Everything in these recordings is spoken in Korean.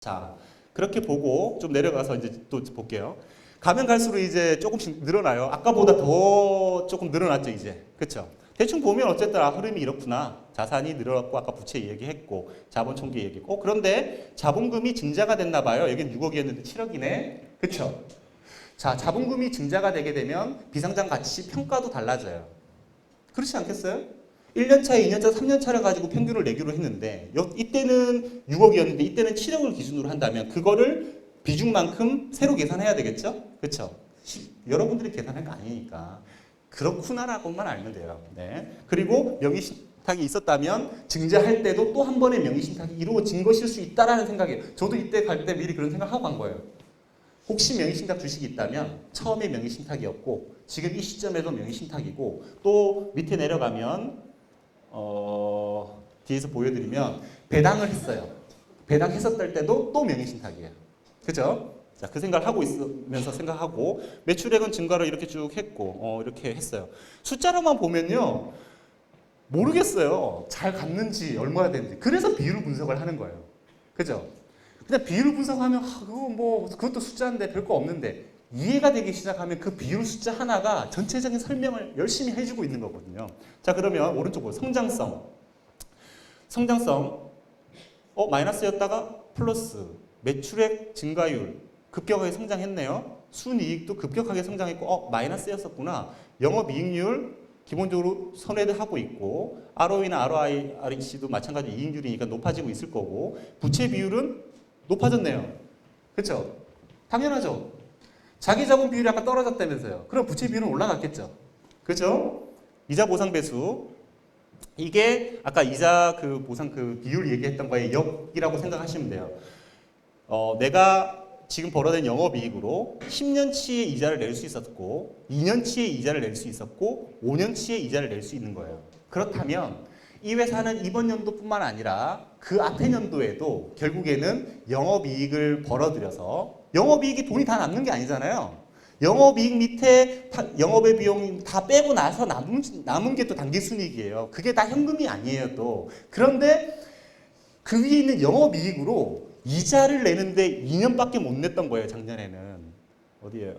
자, 그렇게 보고 좀 내려가서 이제 또 볼게요. 가면 갈수록 이제 조금씩 늘어나요. 아까보다 더 조금 늘어났죠, 이제. 그쵸? 대충 보면 어쨌든 흐름이 이렇구나. 자산이 늘어났고 아까 부채 얘기했고 자본 총계 얘기했고 그런데 자본금이 증자가 됐나 봐요. 여기는 6억이었는데 7억이네. 그쵸? 자, 자본금이 증자가 되게 되면 비상장 가치 평가도 달라져요. 그렇지 않겠어요? 1년차, 2년차, 3년차를 가지고 평균을 내기로 했는데 이때는 6억이었는데 이때는 7억을 기준으로 한다면 그거를 비중만큼 새로 계산해야 되겠죠? 그렇죠? 여러분들이 계산한 거 아니니까 그렇구나라고만 알면 돼요. 네. 그리고 명의신탁이 있었다면 증자할 때도 또 한 번의 명의신탁이 이루어진 것일 수 있다라는 생각이에요. 저도 이때 갈 때 미리 그런 생각하고 간 거예요. 혹시 명의신탁 주식이 있다면 처음에 명의신탁이었고 지금 이 시점에도 명의신탁이고 또 밑에 내려가면 뒤에서 보여드리면 배당을 했어요. 배당했었을 때도 또 명의신탁이에요. 그죠? 자, 그 생각을 하고 있으면서 생각하고 매출액은 증가를 이렇게 쭉 했고 이렇게 했어요. 숫자로만 보면요 모르겠어요. 잘 갔는지 얼마나 됐는지. 그래서 비율 분석을 하는 거예요. 그죠? 그냥 비율 분석하면 그거 뭐 그것도 숫자인데 별거 없는데 이해가 되기 시작하면 그 비율 숫자 하나가 전체적인 설명을 열심히 해주고 있는 거거든요. 자, 그러면 오른쪽 보세요. 성장성 마이너스였다가 플러스 매출액 증가율 급격하게 성장했네요. 순이익도 급격하게 성장했고 마이너스였었구나. 영업이익률 기본적으로 선회하고 있고 ROE나 ROIC도 마찬가지 이익률이니까 높아지고 있을 거고 부채 비율은 높아졌네요. 그렇죠? 당연하죠. 자기 자본 비율이 아까 떨어졌다면서요. 그럼 부채 비율은 올라갔겠죠. 그렇죠? 이자 보상 배수 이게 아까 이자 그 보상 그 비율 얘기했던 거에 역이라고 생각하시면 돼요. 내가 지금 벌어낸 영업이익으로 10년치의 이자를 낼 수 있었고 2년치의 이자를 낼 수 있었고 5년치의 이자를 낼 수 있는 거예요. 그렇다면 이 회사는 이번 연도뿐만 아니라 그 앞의 연도에도 결국에는 영업이익을 벌어들여서 영업이익이 돈이 다 남는 게 아니잖아요. 영업이익 밑에 영업의 비용 다 빼고 나서 남은 게 또 당기순이익이에요. 그게 다 현금이 아니에요 또. 그런데 그 위에 있는 영업이익으로 이자를 내는데 2년밖에 못 냈던 거예요. 작년에는. 어디예요?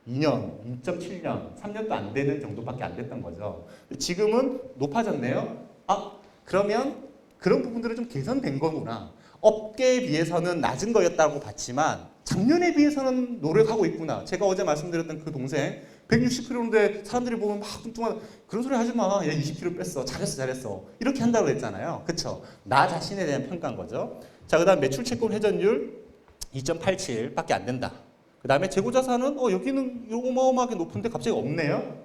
2년, 2.7년, 3년도 안 되는 정도밖에 안 됐던 거죠. 지금은 높아졌네요. 그러면 그런 부분들은 좀 개선된 거구나. 업계에 비해서는 낮은 거였다고 봤지만 작년에 비해서는 노력하고 있구나. 제가 어제 말씀드렸던 그 동생 160kg인데 사람들이 보면 막 뚱뚱한 그런 소리 하지 마. 얘 20kg 뺐어. 잘했어. 이렇게 한다고 했잖아요. 그쵸? 나 자신에 대한 평가인 거죠. 자, 그 다음 매출 채권 회전율 2.87밖에 안 된다. 그 다음에 재고자산은 여기는 어마어마하게 높은데 갑자기 없네요.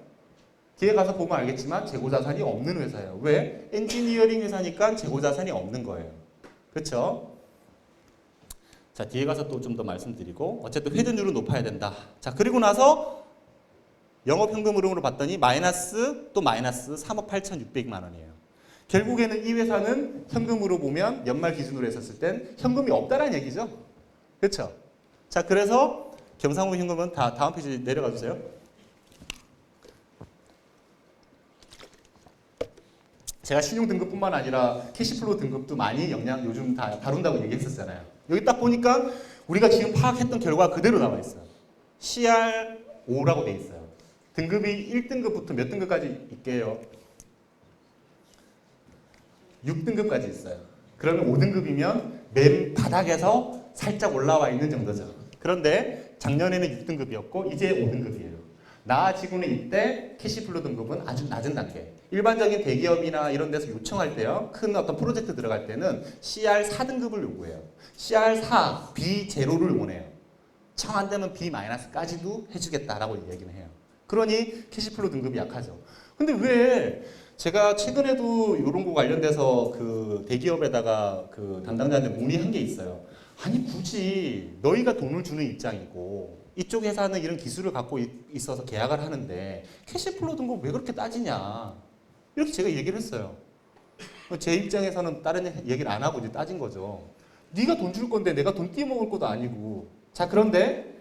뒤에 가서 보면 알겠지만 재고자산이 없는 회사예요. 왜? 엔지니어링 회사니까 재고자산이 없는 거예요. 그렇죠? 자, 뒤에 가서 또 좀 더 말씀드리고 어쨌든 회전율은 높아야 된다. 자, 그리고 나서 영업현금 흐름으로 봤더니 마이너스 3억 8,600만 원이에요. 결국에는 이 회사는 현금으로 보면 연말 기준으로 했었을 땐 현금이 없다라는 얘기죠. 그렇죠? 자, 그래서 경상우 현금은 다음 페이지 내려가 주세요. 제가 신용 등급뿐만 아니라 캐시플로우 등급도 많이 요즘 다 다룬다고 얘기했었잖아요. 여기 딱 보니까 우리가 지금 파악했던 결과 그대로 나와 있어요. CR5라고 돼 있어요. 등급이 1등급부터 몇 등급까지 있게요? 6등급까지 있어요. 그러면 5등급이면 맨 바닥에서 살짝 올라와 있는 정도죠. 그런데 작년에는 6등급이었고 이제 5등급이에요. 나아지고는 이때 캐시플로우 등급은 아주 낮은 단계. 일반적인 대기업이나 이런 데서 요청할 때요. 큰 어떤 프로젝트 들어갈 때는 CR4등급을 요구해요. CR4, B0를 원해요. 청 안 되면 B-까지도 해주겠다라고 얘기는 해요. 그러니 캐시플로우 등급이 약하죠. 근데 왜 제가 최근에도 이런 거 관련돼서 그 대기업에다가 그 담당자한테 문의한 게 있어요. 아니 굳이 너희가 돈을 주는 입장이고 이쪽 회사는 이런 기술을 갖고 있어서 계약을 하는데 캐시플로우 등급 왜 그렇게 따지냐 이렇게 제가 얘기를 했어요. 제 입장에서는 다른 얘기를 안 하고 이제 따진 거죠. 네가 돈 줄 건데 내가 돈 띄어먹을 것도 아니고. 자, 그런데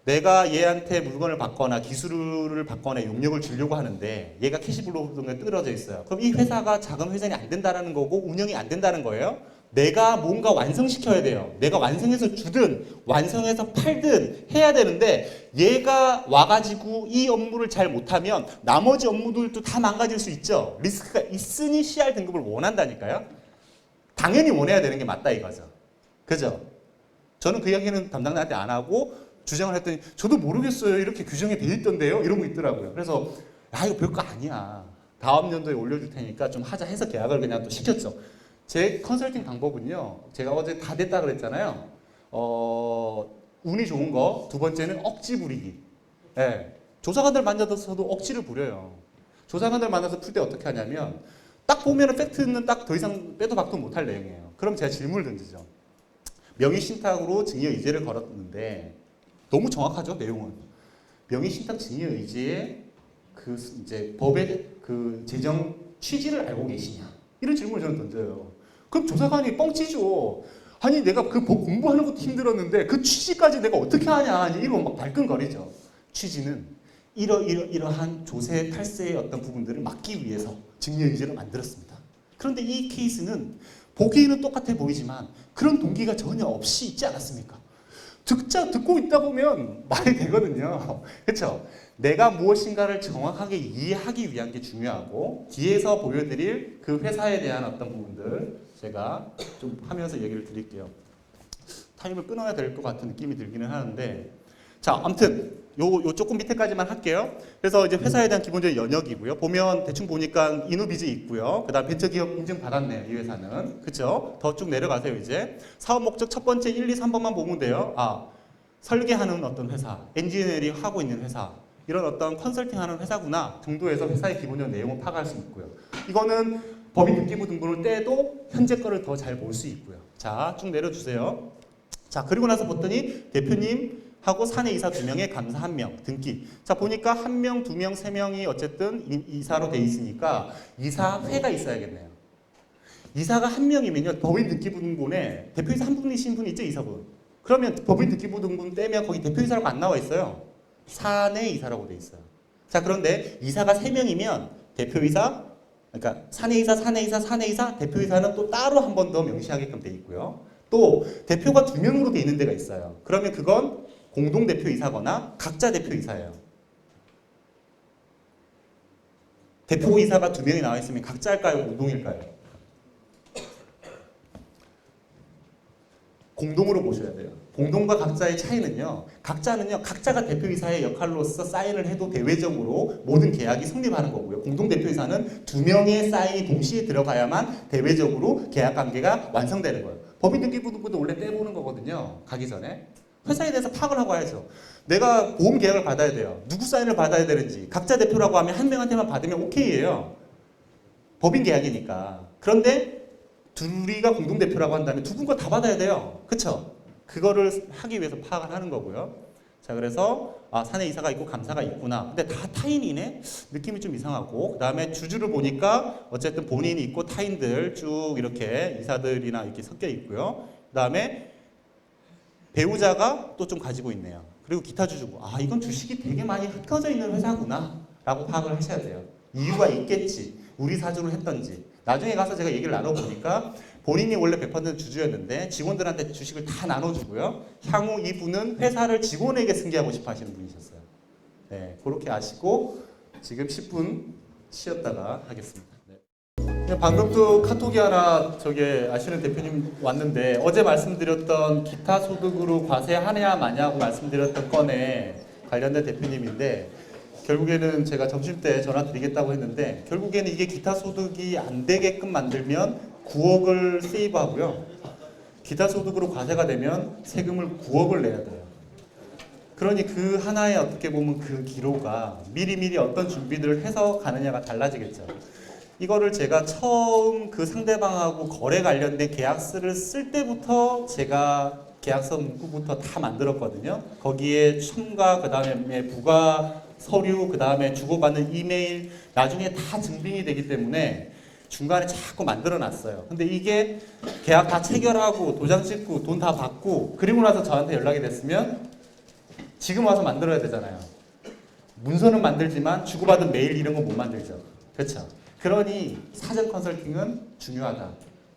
내가 얘한테 물건을 받거나 기술을 받거나 용역을 주려고 하는데 얘가 캐시플로우 등급에 떨어져 있어요. 그럼 이 회사가 자금 회전이 안 된다는 거고 운영이 안 된다는 거예요. 내가 뭔가 완성시켜야 돼요. 내가 완성해서 주든 완성해서 팔든 해야 되는데 얘가 와가지고 이 업무를 잘 못하면 나머지 업무들도 다 망가질 수 있죠. 리스크가 있으니 CR 등급을 원한다니까요. 당연히 원해야 되는 게 맞다 이거죠. 그죠? 저는 그 이야기는 담당자한테 안 하고 주장을 했더니 저도 모르겠어요. 이렇게 규정이 돼 있던데요. 이런 거 있더라고요. 그래서 야 이거 별거 아니야. 다음 연도에 올려줄 테니까 좀 하자 해서 계약을 그냥 또 시켰죠. 제 컨설팅 방법은요. 제가 어제 다 됐다 그랬잖아요. 운이 좋은 거. 두 번째는 억지 부리기. 예. 조사관들 만나서도 억지를 부려요. 조사관들 만나서 풀 때 어떻게 하냐면 딱 보면은 팩트는 딱 더 이상 빼도 박도 못할 내용이에요. 그럼 제가 질문을 던지죠. 명의신탁으로 증여의제를 걸었는데 너무 정확하죠 내용은. 명의신탁 증여의제의 그 이제 법의 그 제정 취지를 알고 계시냐 이런 질문을 저는 던져요. 그럼 조사관이 뻥치죠. 아니 내가 그 법 공부하는 것도 힘들었는데 그 취지까지 내가 어떻게 하냐 이러면 막 발끈거리죠. 취지는 이러한 조세 탈세의 어떤 부분들을 막기 위해서 증여의제를 만들었습니다. 그런데 이 케이스는 보기에는 똑같아 보이지만 그런 동기가 전혀 없이 있지 않았습니까? 듣고 있다 보면 말이 되거든요. 그렇죠? 내가 무엇인가를 정확하게 이해하기 위한 게 중요하고 뒤에서 보여드릴 그 회사에 대한 어떤 부분들 제가 좀 하면서 얘기를 드릴게요. 타임을 끊어야 될 것 같은 느낌이 들기는 하는데 자, 아무튼 요 조금 밑에까지만 할게요. 그래서 이제 회사에 대한 기본적인 연역이고요. 보면 대충 보니까 이노비즈 있고요. 그다음 벤처기업 인증 받았네요. 이 회사는. 그렇죠? 더 쭉 내려가세요, 이제. 사업 목적 첫 번째 1, 2, 3번만 보면 돼요. 아, 설계하는 어떤 회사, 엔지니어링 하고 있는 회사, 이런 어떤 컨설팅 하는 회사구나 정도에서 회사의 기본적인 내용을 파악할 수 있고요. 이거는 법인 등기부 등본을 떼도 현재 거를 더 잘 볼 수 있고요. 자, 쭉 내려주세요. 자, 그리고 나서 봤더니 대표님 하고 사내 이사 2명에 감사 1명 등기. 자 보니까 1명, 2명, 3명이 어쨌든 이사로 돼 있으니까 이사회가 있어야겠네요. 이사가 1명이면요 법인 등기부 등본에 대표이사 한 분이신 분 있죠 이사분. 그러면 법인 등기부 등본 떼면 거기 대표이사라고 안 나와 있어요. 사내 이사라고 돼 있어요. 자 그런데 이사가 3명이면 대표이사, 그러니까 사내이사, 사내이사, 사내이사, 대표이사는 또 따로 한 번 더 명시하게끔 돼 있고요. 또 대표가 2명으로 돼 있는 데가 있어요. 그러면 그건 공동대표이사거나 각자 대표이사예요. 대표이사가 2명이 나와 있으면 각자일까요? 공동일까요? 공동으로 보셔야 돼요. 공동과 각자의 차이는요. 각자는요. 각자가 대표이사의 역할로서 사인을 해도 대외적으로 모든 계약이 성립하는 거고요. 공동대표이사는 2명의 사인이 동시에 들어가야만 대외적으로 계약관계가 완성되는 거예요. 법인등기부등본도 원래 떼보는 거거든요. 가기 전에. 회사에 대해서 파악을 하고 와야죠. 내가 보험 계약을 받아야 돼요. 누구 사인을 받아야 되는지 각자 대표라고 하면 한 명한테만 받으면 오케이예요. 법인 계약이니까. 그런데 둘이가 공동대표라고 한다면 두 분과 다 받아야 돼요. 그쵸? 그거를 하기 위해서 파악을 하는 거고요. 자 그래서 아 사내 이사가 있고 감사가 있구나. 근데 다 타인이네? 느낌이 좀 이상하고 그 다음에 주주를 보니까 어쨌든 본인이 있고 타인들 쭉 이렇게 이사들이나 이렇게 섞여 있고요. 그 다음에 배우자가 또 좀 가지고 있네요. 그리고 기타 주주고 아 이건 주식이 되게 많이 흩어져 있는 회사구나 라고 파악을 하셔야 돼요. 이유가 있겠지. 우리 사주로 했던지. 나중에 가서 제가 얘기를 나눠보니까 본인이 원래 100% 주주였는데 직원들한테 주식을 다 나눠주고요. 향후 이분은 회사를 직원에게 승계하고 싶어 하시는 분이셨어요. 네, 그렇게 아시고 지금 10분 쉬었다가 하겠습니다. 방금 또 카톡이 하나 저게 아시는 대표님 왔는데 어제 말씀드렸던 기타 소득으로 과세하냐 마냐고 말씀드렸던 건에 관련된 대표님인데 결국에는 제가 점심때 전화 드리겠다고 했는데 결국에는 이게 기타 소득이 안 되게끔 만들면 9억을 세이브하고요. 기타 소득으로 과세가 되면 세금을 9억을 내야 돼요. 그러니 그 하나의 어떻게 보면 그 기로가 미리미리 어떤 준비들을 해서 가느냐가 달라지겠죠. 이거를 제가 처음 그 상대방하고 거래 관련된 계약서를 쓸 때부터 제가 계약서 문구부터 다 만들었거든요. 거기에 첨가, 그 다음에 부가 서류, 그 다음에 주고받는 이메일 나중에 다 증빙이 되기 때문에 중간에 자꾸 만들어 놨어요. 근데 이게 계약 다 체결하고 도장 찍고 돈 다 받고 그리고 나서 저한테 연락이 됐으면 지금 와서 만들어야 되잖아요. 문서는 만들지만 주고받은 메일 이런 거 못 만들죠. 그렇죠? 그러니 사전 컨설팅은 중요하다.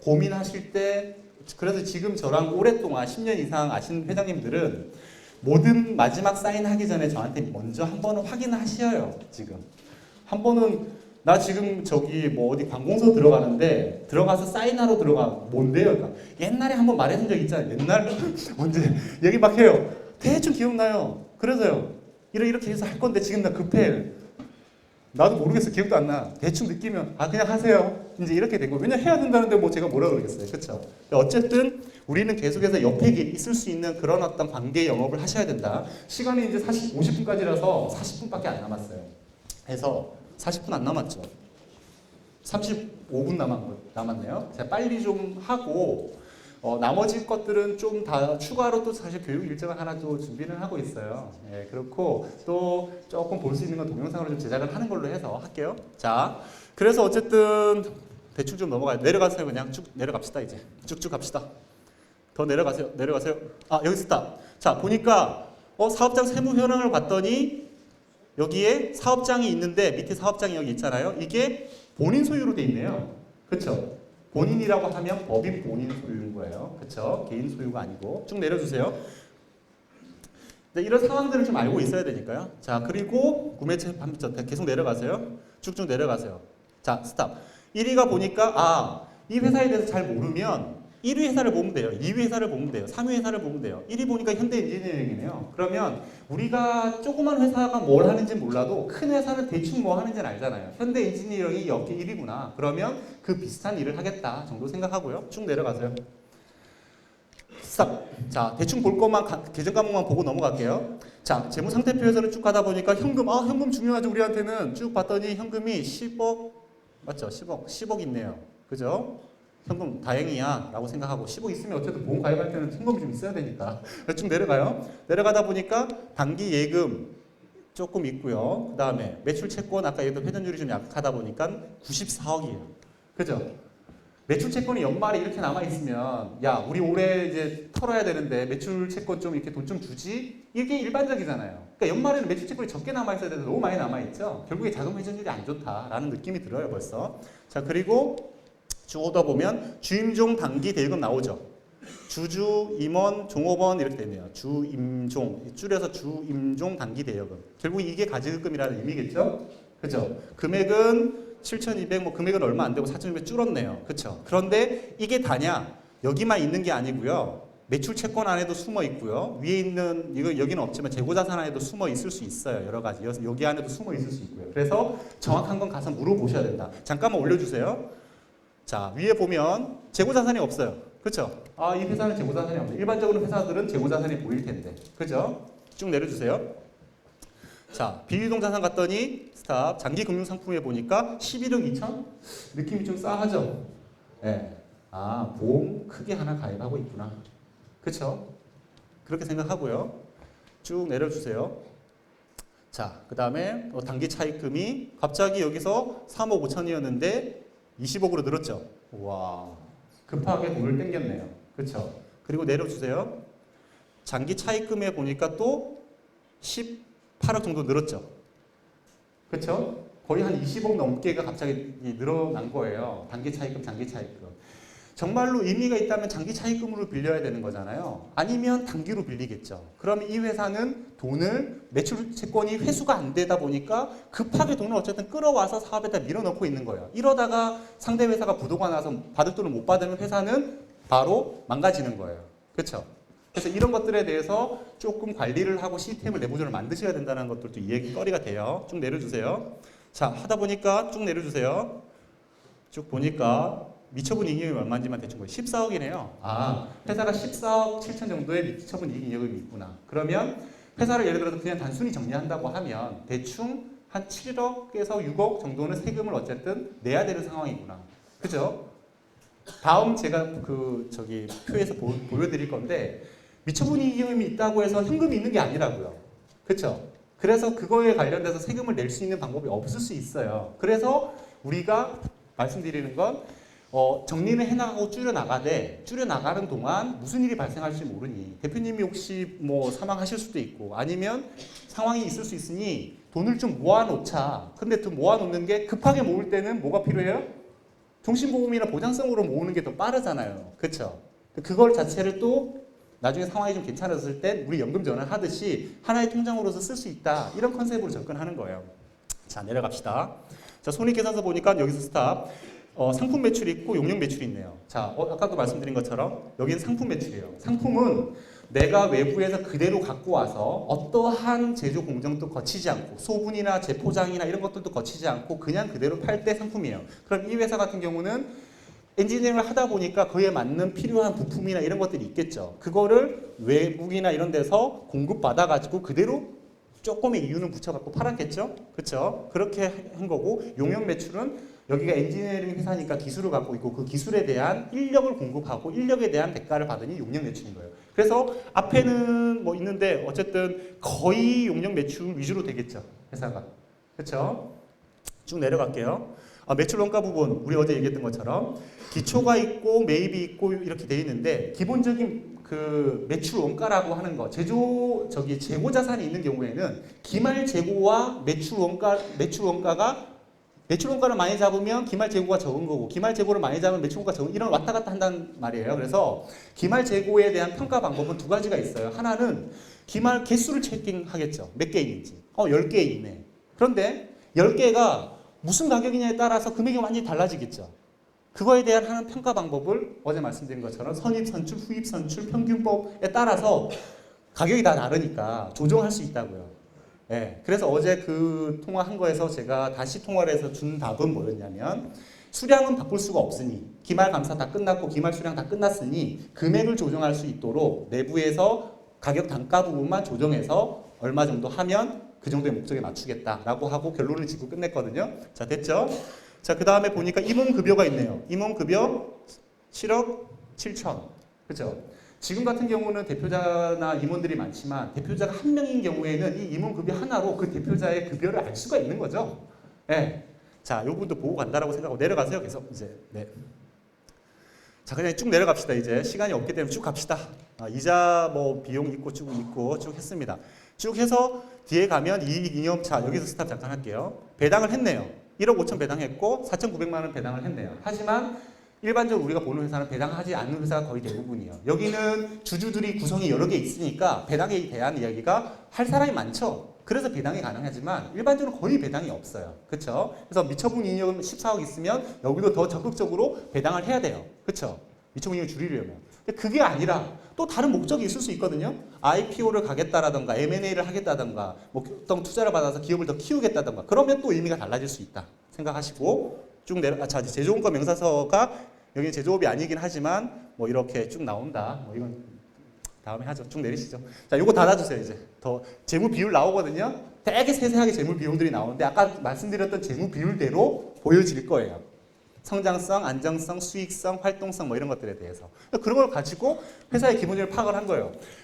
고민하실 때 그래서 지금 저랑 오랫동안 10년 이상 아신 회장님들은 모든 마지막 사인하기 전에 저한테 먼저 한 번은 확인을 하셔요. 지금 한 번은 나 지금 저기 뭐 어디 관공서 들어가는데 들어가서 사인하러 들어가. 뭔데요? 그러니까 옛날에 한 번 말해준 적 있잖아요. 옛날 언제 얘기 막 해요. 대충 기억나요. 그래서요. 이렇게 해서 할 건데 지금 나 급해. 나도 모르겠어. 기억도 안 나. 대충 느끼면 아 그냥 하세요. 이제 이렇게 된 거예요. 왜냐 해야 된다는데 뭐 제가 뭐라 그러겠어요. 그렇죠? 어쨌든 우리는 계속해서 옆에 있을 수 있는 그런 어떤 관계 영업을 하셔야 된다. 시간이 이제 50분까지라서 40분밖에 안 남았어요. 해서 40분 안 남았죠. 35분 남았네요. 제가 빨리 좀 하고 나머지 것들은 좀 다 추가로 또 사실 교육 일정을 하나 또 준비를 하고 있어요. 예, 그렇고 또 조금 볼 수 있는 건 동영상으로 좀 제작을 하는 걸로 해서 할게요. 자, 그래서 어쨌든 대충 좀 넘어가요. 내려가세요. 그냥 쭉 내려갑시다. 이제 쭉쭉 갑시다. 더 내려가세요. 내려가세요. 아, 여기 있다. 자, 보니까 사업장 세무 현황을 봤더니 여기에 사업장이 있는데 밑에 사업장이 여기 있잖아요. 이게 본인 소유로 돼 있네요. 그렇죠? 본인이라고 하면 법인 본인 소유인 거예요. 그렇죠? 개인 소유가 아니고. 쭉 내려주세요. 네, 이런 상황들을 좀 알고 있어야 되니까요. 자, 그리고 구매처 계속 내려가세요. 쭉쭉 내려가세요. 자, 스탑. 1위가 보니까 이 회사에 대해서 잘 모르면 1위 회사를 보면 돼요. 2위 회사를 보면 돼요. 3위 회사를 보면 돼요. 1위 보니까 현대인지니어링이네요. 그러면 우리가 조그만 회사가 뭘 하는지 몰라도 큰 회사는 대충 뭐 하는지는 알잖아요. 현대인지니어링이 여기 1위구나. 그러면 그 비슷한 일을 하겠다 정도 생각하고요. 쭉 내려가세요. 스탑. 자, 대충 볼 것만 계정 과목만 보고 넘어갈게요. 자, 재무상태표에서는 쭉 가다 보니까 현금 중요하죠. 우리한테는 쭉 봤더니 현금이 10억 맞죠? 10억 있네요. 그죠? 현금 다행이야 라고 생각하고 10억 있으면 어쨌든 보험 가입할 때는 현금이 좀 있어야 되니까 쭉 내려가요. 내려가다 보니까 단기 예금 조금 있고요. 그 다음에 매출 채권 아까 얘기했던 회전율이 좀 약하다 보니까 94억이에요. 그죠? 매출 채권이 연말에 이렇게 남아있으면 야 우리 올해 이제 털어야 되는데 매출 채권 좀 이렇게 돈 좀 주지? 이게 일반적이잖아요. 그러니까 연말에는 매출 채권이 적게 남아있어야 되는데 너무 많이 남아있죠? 결국에 자금 회전율이 안 좋다라는 느낌이 들어요 벌써. 자 그리고 쭉 오다 보면 주임종 단기 대여금 나오죠. 주주, 임원, 종업원 이렇게 되네요. 주임종, 줄여서 주임종 단기 대여금. 결국 이게 가지급금이라는 의미겠죠? 그죠? 금액은 7,200, 뭐 금액은 얼마 안 되고 4,200 줄었네요. 그쵸? 그런데 이게 다냐? 여기만 있는 게 아니고요. 매출 채권 안에도 숨어 있고요. 위에 있는, 여기는 없지만 재고자산 안에도 숨어 있을 수 있어요. 여러 가지. 여기 안에도 숨어 있을 수 있고요. 그래서 정확한 건 가서 물어보셔야 된다. 잠깐만 올려주세요. 자, 위에 보면 재고자산이 없어요. 그렇죠? 이 회사는 재고자산이 없네. 일반적으로 회사들은 재고자산이 보일 텐데. 그죠? 쭉 내려주세요. 자, 비유동자산 갔더니 스탑. 장기금융상품에 보니까 11억 2천? 느낌이 좀 싸하죠? 네. 보험 크게 하나 가입하고 있구나. 그렇죠? 그렇게 생각하고요. 쭉 내려주세요. 자, 그 다음에 단기 차입금이 갑자기 여기서 3억 5천이었는데 20억으로 늘었죠. 와, 급하게 돈을 땡겼네요. 그렇죠? 그리고 내려주세요. 장기 차입금에 보니까 또 18억 정도 늘었죠. 그렇죠? 거의 한 20억 넘게가 갑자기 늘어난 거예요. 단기 차입금, 장기 차입금. 정말로 의미가 있다면 장기 차입금으로 빌려야 되는 거잖아요. 아니면 단기로 빌리겠죠. 그러면 이 회사는 돈을 매출 채권이 회수가 안 되다 보니까 급하게 돈을 어쨌든 끌어와서 사업에다 밀어넣고 있는 거예요. 이러다가 상대 회사가 부도가 나서 받을 돈을 못 받으면 회사는 바로 망가지는 거예요. 그렇죠? 그래서 이런 것들에 대해서 조금 관리를 하고 시스템을 내부적으로 만드셔야 된다는 것들도 이야기거리가 돼요. 쭉 내려주세요. 자, 하다 보니까 쭉 내려주세요. 쭉 보니까 미처분 이익이 얼마인지만 대충 보여요. 14억이네요. 회사가 14억 7천 정도의 미처분 이익이 있구나. 그러면 회사를 예를 들어서 그냥 단순히 정리한다고 하면 대충 한 7억에서 6억 정도는 세금을 어쨌든 내야 되는 상황이구나. 그죠? 다음 제가 표에서 보여드릴 건데 미처분 이익이 있다고 해서 현금이 있는 게 아니라고요. 그렇죠? 그래서 그거에 관련돼서 세금을 낼 수 있는 방법이 없을 수 있어요. 그래서 우리가 말씀드리는 건 정리는 해나가고 줄여나가는 동안 무슨 일이 발생할지 모르니 대표님이 혹시 뭐 사망하실 수도 있고 아니면 상황이 있을 수 있으니 돈을 좀 모아놓자. 근데 또 모아놓는 게 급하게 모을 때는 뭐가 필요해요? 종신보험이나 보장성으로 모으는 게 더 빠르잖아요. 그렇죠? 그걸 자체를 또 나중에 상황이 좀 괜찮았을 때 우리 연금 전환하듯이 하나의 통장으로서 쓸 수 있다. 이런 컨셉으로 접근하는 거예요. 자, 내려갑시다. 자, 손익계산서 보니까 여기서 스탑. 상품 매출이 있고 용역 매출이 있네요. 자, 아까도 말씀드린 것처럼 여기는 상품 매출이에요. 상품은 내가 외부에서 그대로 갖고 와서 어떠한 제조 공정도 거치지 않고 소분이나 재포장이나 이런 것들도 거치지 않고 그냥 그대로 팔 때 상품이에요. 그럼 이 회사 같은 경우는 엔지니어링을 하다 보니까 그에 맞는 필요한 부품이나 이런 것들이 있겠죠. 그거를 외국이나 이런 데서 공급받아가지고 그대로 조금의 이유는 붙여갖고 팔았겠죠. 그렇죠? 그렇게 한 거고 용역 매출은 여기가 엔지니어링 회사니까 기술을 갖고 있고 그 기술에 대한 인력을 공급하고 인력에 대한 대가를 받으니 용역 매출인 거예요. 그래서 앞에는 뭐 있는데 어쨌든 거의 용역 매출 위주로 되겠죠. 회사가. 그렇죠? 쭉 내려갈게요. 매출 원가 부분 우리 어제 얘기했던 것처럼 기초가 있고 매입이 있고 이렇게 돼 있는데 기본적인 그 매출 원가라고 하는 거 재고 자산이 있는 경우에는 기말 재고와 매출 원가를 많이 잡으면 기말 재고가 적은 거고 기말 재고를 많이 잡으면 매출 원가가 적은 이런 왔다 갔다 한다는 말이에요. 그래서 기말 재고에 대한 평가 방법은 두 가지가 있어요. 하나는 기말 개수를 체킹하겠죠. 몇 개 있는지. 10개 있네. 그런데 10개가 무슨 가격이냐에 따라서 금액이 완전히 달라지겠죠. 그거에 대한 하는 평가 방법을 어제 말씀드린 것처럼 선입선출, 후입선출, 평균법에 따라서 가격이 다 다르니까 조정할 수 있다고요. 예, 그래서 어제 그 통화한 거에서 제가 다시 통화를 해서 준 답은 뭐였냐면 수량은 바꿀 수가 없으니 기말 감사 다 끝났고 기말 수량 다 끝났으니 금액을 조정할 수 있도록 내부에서 가격 단가 부분만 조정해서 얼마 정도 하면 그 정도의 목적에 맞추겠다라고 하고 결론을 짓고 끝냈거든요. 자, 됐죠? 자, 그 다음에 보니까 임원급여가 있네요. 임원급여 7억 7천. 그죠? 지금 같은 경우는 대표자나 임원들이 많지만 대표자가 한 명인 경우에는 이 임원급여 하나로 그 대표자의 급여를 알 수가 있는 거죠. 네. 자, 요 부분도 보고 간다라고 생각하고 내려가세요. 계속 이제. 네. 자, 그냥 쭉 내려갑시다. 이제 시간이 없기 때문에 쭉 갑시다. 이자 뭐 비용 있고 쭉 했습니다. 쭉 해서 뒤에 가면 이익 이념 차 여기서 스탑 잠깐 할게요. 배당을 했네요. 1억 5천 배당했고 4,900만 원 배당을 했네요. 하지만 일반적으로 우리가 보는 회사는 배당하지 않는 회사가 거의 대부분이에요. 여기는 주주들이 구성이 여러 개 있으니까 배당에 대한 이야기가 할 사람이 많죠. 그래서 배당이 가능하지만 일반적으로 거의 배당이 없어요. 그렇죠? 그래서 미처분 이익은 14억 있으면 여기도 더 적극적으로 배당을 해야 돼요. 그렇죠? 미처분 이익을 줄이려면. 근데 그게 아니라 또 다른 목적이 있을 수 있거든요. IPO를 가겠다라던가 M&A를 하겠다던가 뭐 어떤 투자를 받아서 기업을 더 키우겠다던가 그러면 또 의미가 달라질 수 있다 생각하시고 쭉 자, 제조원가 명사서가 여기는 제조업이 아니긴 하지만 뭐 이렇게 쭉 나온다. 뭐 이건 다음에 하죠. 쭉 내리시죠. 자, 요거 닫아주세요. 이제 더 재무 비율 나오거든요. 되게 세세하게 재무 비용들이 나오는데 아까 말씀드렸던 재무 비율대로 보여질 거예요. 성장성, 안정성, 수익성, 활동성 뭐 이런 것들에 대해서 그런 걸 가지고 회사의 기본적인 파악을 한 거예요.